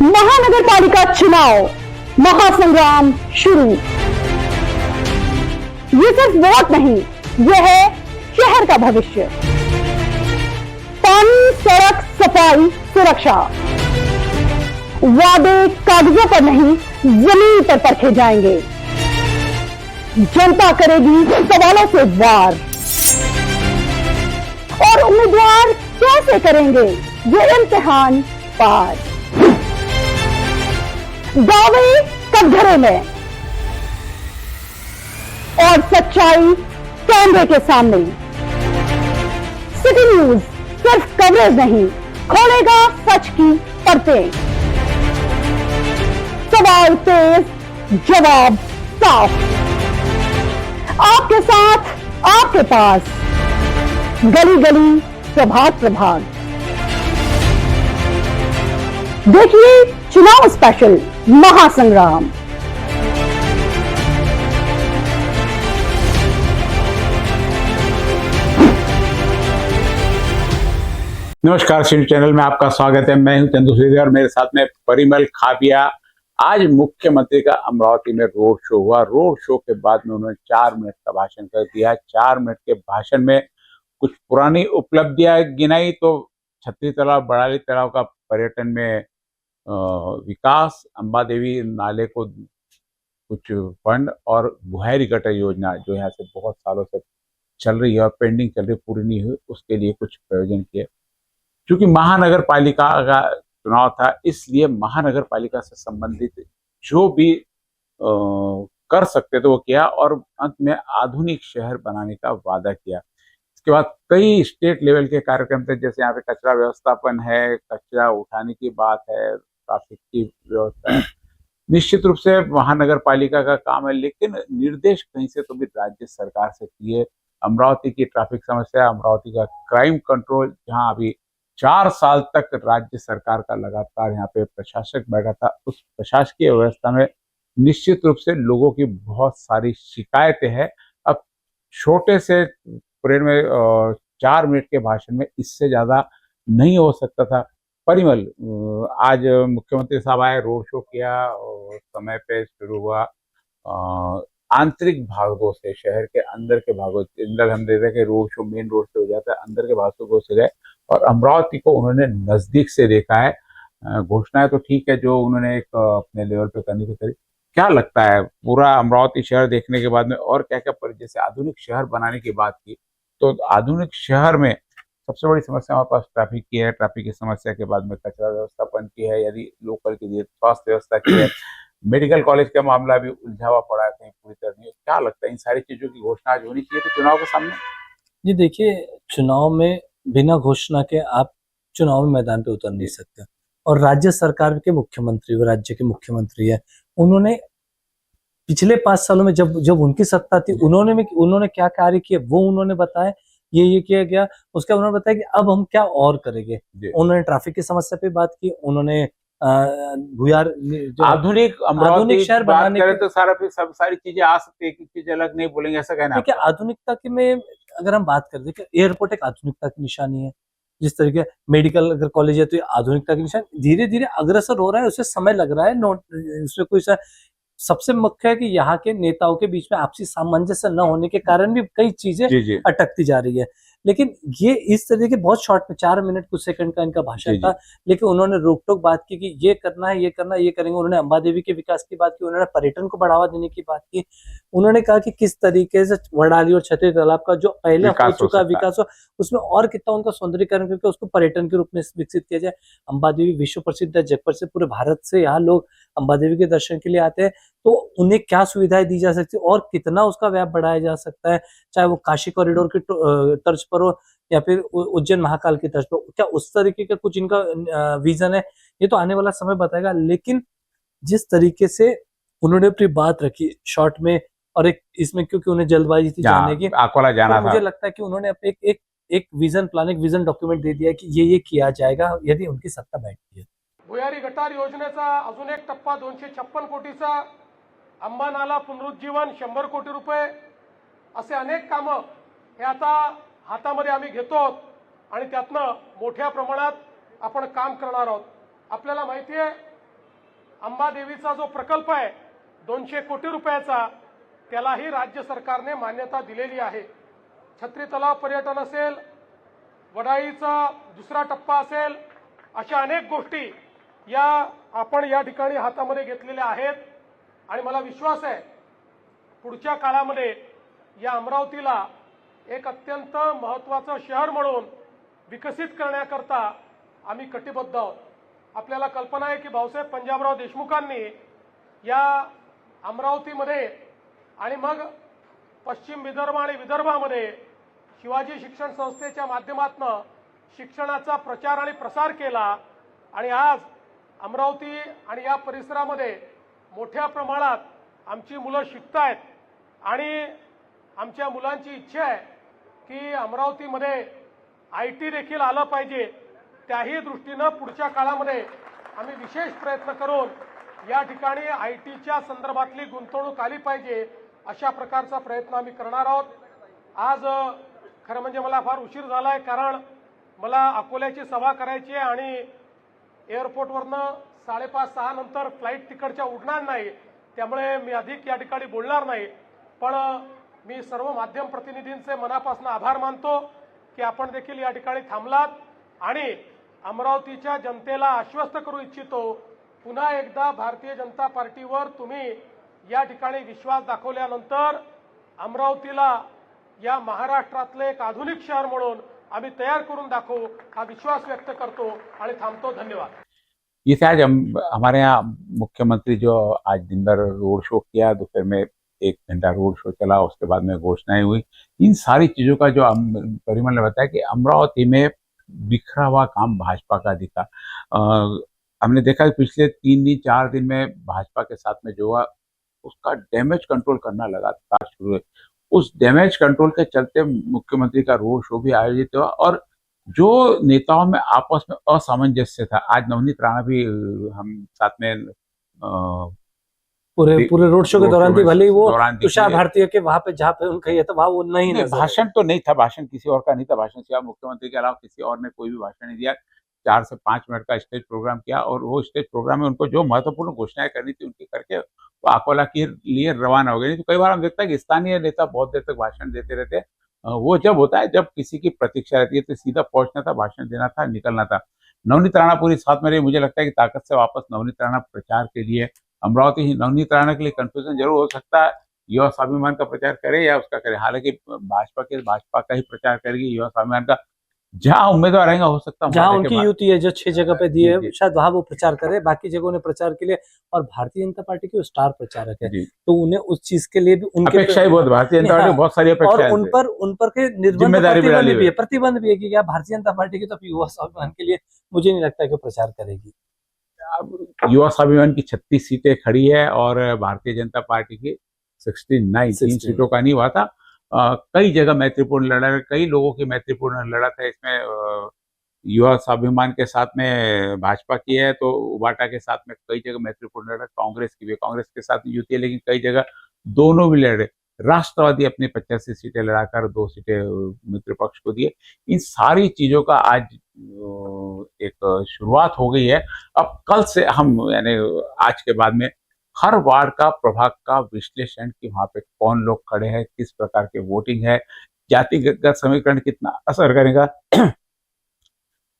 महानगर पालिका चुनाव महासंग्राम शुरू। ये सिर्फ वोट नहीं, यह है शहर का भविष्य। पानी, सड़क, सफाई, सुरक्षा, वादे कागजों पर नहीं जमीन पर परखे जाएंगे। जनता करेगी सवालों से वार और उम्मीदवार कैसे करेंगे ये इम्तिहान पार। दावे कटघरे में और सच्चाई कैमरे के सामने। सिटी न्यूज सिर्फ कवरेज नहीं, खोलेगा सच की परतें। सवाल तेज, जवाब साफ, आपके साथ, आपके पास, गली गली, प्रभाग प्रभाग। देखिए चुनाव स्पेशल महासंग्राम। नमस्कार, सिटी चैनल में आपका स्वागत है। मैं हूं चंदू सीधे और मेरे साथ में परिमल खाबिया। आज मुख्यमंत्री का अमरावती में रोड शो हुआ। रोड शो के बाद में उन्होंने 4 मिनट का भाषण कर दिया। 4 मिनट के भाषण में कुछ पुरानी उपलब्धियां गिनाई तो छतरी तालाब, बड़ाली तालाब का पर्यटन में विकास, अंबा देवी नाले को कुछ फंड और बुहारी गटर योजना जो यहाँ से बहुत सालों से चल रही है और पेंडिंग चल रही, पूरी नहीं हुई, उसके लिए कुछ प्रयोजन किए। क्योंकि महानगर पालिका का चुनाव था, इसलिए महानगर पालिका से संबंधित जो भी कर सकते थे वो किया और अंत में आधुनिक शहर बनाने का वादा किया। इसके बाद कई स्टेट लेवल के कार्यक्रम थे, जैसे यहाँ पे कचरा व्यवस्थापन है, कचरा उठाने की बात है, ट्रैफिक की व्यवस्था है। निश्चित रूप से महानगर पालिका का काम है, लेकिन निर्देश कहीं से तो भी राज्य सरकार से किए। अमरावती की ट्रैफिक समस्या, अमरावती का क्राइम कंट्रोल, जहाँ अभी 4 साल तक राज्य सरकार का लगातार यहाँ पे प्रशासक बैठा था, उस प्रशासकीय व्यवस्था में निश्चित रूप से लोगों की बहुत सारी शिकायतें हैं। अब छोटे से परेड में 4 मिनट के भाषण में इससे ज्यादा नहीं हो सकता था। परिमल, आज मुख्यमंत्री साहब आए, रोड शो किया और समय पे शुरू हुआ। आंतरिक भागों से, शहर के अंदर के भागों अंदर हम देखते हैं कि रोड शो मेन रोड से हो जाता है, अंदर के भागों से गए और अमरावती को उन्होंने नजदीक से देखा है। घोषणाएं तो ठीक है जो उन्होंने एक अपने लेवल पे करनी थी करी। क्या लगता है पूरा अमरावती शहर देखने के बाद में और क्या क्या पर, जैसे आधुनिक शहर बनाने की बात की तो आधुनिक शहर में सबसे बड़ी समस्या हमारे पास ट्रैफिक की है। ट्रैफिक की समस्या के बाद में कचरा व्यवस्थापन की है, यदि लोकल की है, स्वास्थ्य व्यवस्था की है, मेडिकल कॉलेज का मामला भी उलझा हुआ पड़ा है, कहीं पूरी तरह नहीं। क्या लगता है इन सारी चीजों की घोषणा आज होनी चाहिए तो चुनाव के सामने? जी देखिए, चुनाव में बिना घोषणा के आप चुनाव में मैदान पे उतर नहीं सकते। और राज्य सरकार के मुख्यमंत्री, वो राज्य के मुख्यमंत्री है, उन्होंने पिछले 5 सालों में जब जब उनकी सत्ता थी, उन्होंने क्या कार्य किए वो उन्होंने बताया, ये किया गया। उसके बाद उन्होंने बताया कि अब हम क्या और करेंगे। उन्होंने ट्रैफिक की समस्या पे बात की, उन्होंने भूयार आधुनिक शहर बनाने के तो सब सारी चीजें आ सकती है, चीज अलग नहीं बोलेंगे, ऐसा कहना है। देखिए, आधुनिकता की में अगर हम बात करें, देखिए एयरपोर्ट एक आधुनिकता की निशानी है। जिस तरीके मेडिकल अगर कॉलेज है तो ये आधुनिकता की निशानी, धीरे धीरे अग्रसर हो रहा है, उसे समय लग रहा है। उसमें कोई सबसे मुख्य है कि यहाँ के नेताओं के बीच में आपसी सामंजस्य न होने के कारण भी कई चीजें अटकती जा रही है। लेकिन ये इस तरह के बहुत शॉर्ट में 4 मिनट कुछ सेकंड का इनका भाषण था, लेकिन उन्होंने रोक टोक बात की कि ये करना है, ये करना है, ये करेंगे। उन्होंने अंबा देवी के विकास की बात की, उन्होंने पर्यटन को बढ़ावा देने की बात की। उन्होंने कहा कि किस तरीके से वडाली और छतरी तालाब का जो पहले हो चुका विकास हो, उसमें और कितना उनका सौंदर्यीकरण करके उसको पर्यटन के रूप में विकसित किया जाए। अंबा देवी विश्व प्रसिद्ध है, जग प्रसिद्ध, पूरे भारत से यहाँ लोग अंबा देवी के दर्शन के लिए आते हैं। तो उन्हें क्या सुविधाएं दी जा सकती है और कितना उसका व्याप बढ़ाया जा सकता है, चाहे वो काशी कॉरिडोर की तर्ज पर हो या फिर उज्जैन महाकाल की तर्ज पर। क्या उस तरीके का कुछ इनका विजन है, ये तो आने वाला समय बताएगा। लेकिन जिस तरीके से उन्होंने अपनी बात रखी शॉर्ट में, और एक इसमें क्योंकि उन्हें जल्दबाजी थी जाने की, तो मुझे लगता है कि उन्होंने एक विजन प्लान, एक विजन डॉक्यूमेंट दे दिया कि ये किया जाएगा यदि उनकी सत्ता बैठती है। भुयारी गटार योजनेचा अजून एक टप्पा 256 कोटीचा, अंबा नाला पुनरुज्जीवन 100 कोटी रुपये, असे अनेक कामं हे आता हातामध्ये आम्ही घेतो आणि त्यातनं मोठ्या प्रमाणात आपण काम करणार आहोत। आपल्याला माहिती आहे अंबादेवीचा जो प्रकल्प आहे 200 कोटी रुपयाचा, त्यालाही राज्य सरकारने मान्यता दिलेली आहे. छत्री तलाव पर्यटन असेल, वडाळीचा दुसरा टप्पा असेल, अशा अनेक गोष्टी आपण या ठिकाणी हातामध्ये घेतलेल्या आहेत. आणि मला विश्वास आहे पुढच्या काळामध्ये या अमरावतीला एक अत्यंत महत्त्वाचं शहर म्हणून विकसित करण्याकरता आम्ही कटिबद्ध आहोत. आपल्याला कल्पना आहे की भाऊसाहेब पंजाबराव देशमुखांनी या अमरावतीमध्ये आणि मग पश्चिम विदर्भ आणि विदर्भामध्ये शिवाजी शिक्षण संस्थेच्या माध्यमातून शिक्षणाचा प्रचार आणि प्रसार केला. आणि आज अमरावती आणि या परिसरामध्ये मोठ्या प्रमाणात आमची मुलं शिकतायत. आणि आमच्या मुलांची इच्छा आहे की अमरावतीमध्ये IT देखील आलं पाहिजे. त्याही दृष्टीनं पुढच्या काळामध्ये आम्ही विशेष प्रयत्न करून या ठिकाणी ITच्या संदर्भातली गुंतवणूक आली पाहिजे, अशा प्रकारचा प्रयत्न आम्ही करणार आहोत. आज खरं म्हणजे मला फार उशीर झाला आहे, कारण मला अकोल्याची सभा करायची आहे आणि एअरपोर्टवरनं 5:30-6 नंतर फ्लाईट तिकडच्या उडणार नाही. त्यामुळे मी अधिक या ठिकाणी बोलणार नाही. पण मी सर्व माध्यम प्रतिनिधींचे मनापासून आभार मानतो की आपण देखील या ठिकाणी थांबलात. आणि अमरावतीच्या जनतेला आश्वस्त करू इच्छितो, पुन्हा एकदा भारतीय जनता पार्टीवर तुम्ही या ठिकाणी विश्वास दाखवल्यानंतर अमरावतीला या महाराष्ट्रातले एक आधुनिक शहर म्हणून आम्ही तयार करून दाखवू, हा विश्वास व्यक्त करतो आणि थांबतो. धन्यवाद. ये आज हमारे यहाँ मुख्यमंत्री जो आज दिन भर रोड शो किया, दोपहर में 1 घंटा रोड शो चला, उसके बाद में घोषणाएं हुई. इन सारी चीजों का जो परिमल ने बताया कि अमरावती में बिखरा हुआ काम भाजपा का दिखा. हमने देखा कि पिछले 3 दिन 4 दिन में भाजपा के साथ में जो हुआ उसका डैमेज कंट्रोल करना लगातार शुरू है. उस डैमेज कंट्रोल के चलते मुख्यमंत्री का रोड शो भी आयोजित हुआ और जो नेताओं में आपस में असामंजस्य था, आज नवनीत राणा भी हम साथ में पूरे रोड शो के दौरान थी, भले ही वो दौरान दिखी तुषार है. भारतीय के वहां पे जहाँ पे उनका ये था वहां वो नहीं नजर आया. भाषण तो नहीं था, भाषण किसी और का नहीं था. भाषण सिवा मुख्यमंत्री के अलावा किसी और ने कोई भी भाषण नहीं दिया. 4 से 5 मिनट का स्टेज प्रोग्राम किया और वो स्टेज प्रोग्राम में उनको जो महत्वपूर्ण घोषणाएं करनी थी उनकी करके वो अकोला के लिए रवाना हो गए. नहीं तो कई बार हम देखते हैं कि स्थानीय नेता बहुत देर तक भाषण देते रहते हैं. वो जब होता है जब किसी की प्रतीक्षा रहती है, तो सीधा पहुंचना था, भाषण देना था, निकलना था. नवनीत राणा पूरी साथ में रही. मुझे लगता है कि ताकत से वापस नवनीत राणा प्रचार के लिए अमरावती ही. नवनीत राणा के लिए कंफ्यूजन जरूर हो सकता है, युवा स्वाभिमान का प्रचार करे या उसका करे. हालांकि भाजपा का ही प्रचार करेगी. युवा स्वाभिमान का जहां उम्मीदवार रहेगा हो सकता है जहां उनकी युति है जो 6 जगह पे दी है, जी. शायद वहां वो प्रचार करे. बाकी जगहों ने प्रचार के लिए, और भारतीय जनता पार्टी के स्टार प्रचारक है, जी. तो उन्हें उस चीज के लिए भी उनके अपेक्षा ही बहुत, भारतीय जनता पार्टी बहुत सारी और अपेक्षाएं उन पर के निर्बंध जिम्मेदारी भी प्रतिबंध डाली भी है, प्रतिबंध भी है कि क्या भारतीय जनता पार्टी की तो युवा स्वाभिमान के लिए मुझे नहीं लगता कि प्रचार करेगी. युवा स्वाभिमान की 36 सीटें खड़ी है और भारतीय जनता पार्टी की 69 3 सीटों का नहीं हुआ था. कई जगह मैत्रीपूर्ण लड़ाई, कई लोगों की मैत्रीपूर्ण लड़त है. इसमें युवा स्वाभिमान के साथ में भाजपा की है, तो उबाटा के साथ में कई जगह मैत्रीपूर्ण लड़त कांग्रेस की भी, कांग्रेस के साथ युति है, लेकिन कई जगह दोनों भी लड़े. राष्ट्रवादी अपनी 85 सीटें लड़ाकर 2 सीटें मित्र पक्ष को दिए. इन सारी चीजों का आज एक शुरुआत हो गई है. अब कल से हम यानी आज के बाद में हर वार्ड का प्रभाग का विश्लेषण कि वहां पे कौन लोग खड़े हैं, किस प्रकार के वोटिंग है, जातिगत समीकरण कितना असर करेगा.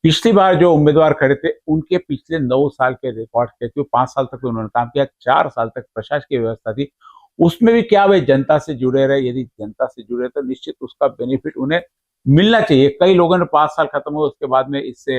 पिछली बार जो उम्मीदवार खड़े थे उनके पिछले 9 साल के रिकॉर्ड थे, क्योंकि 5 साल तक उन्होंने काम किया, 4 साल तक प्रशासकीय व्यवस्था थी, उसमें भी क्या वे जनता से जुड़े रहे. यदि जनता से जुड़े तो निश्चित उसका बेनिफिट उन्हें मिलना चाहिए. कई लोगों ने 5 साल खत्म हुए उसके बाद में इससे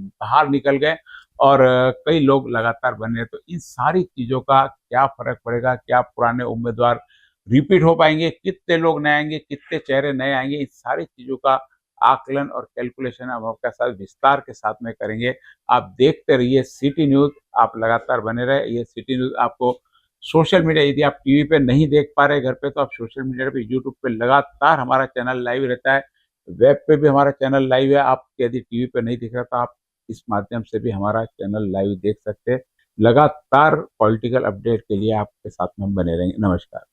बाहर निकल गए और कई लोग लगातार बने. तो इन सारी चीजों का क्या फर्क पड़ेगा, क्या पुराने उम्मीदवार रिपीट हो पाएंगे, कितने लोग नए आएंगे, कितने चेहरे नए आएंगे, इन सारी चीजों का आकलन और कैलकुलेशन हम आपके साथ विस्तार के साथ में करेंगे. आप देखते रहिए सिटी न्यूज, आप लगातार बने रहे. ये सिटी न्यूज आपको सोशल मीडिया, यदि आप टीवी पे नहीं देख पा रहे घर पे, तो आप सोशल मीडिया पे, यूट्यूब पे लगातार हमारा चैनल लाइव रहता है. वेब पे भी हमारा चैनल लाइव है. आप यदि टीवी पे नहीं दिख रहा तो आप इस माध्यम से भी हमारा चैनल लाइव देख सकते हैं. लगातार पॉलिटिकल अपडेट के लिए आपके साथ में हम बने रहेंगे. नमस्कार.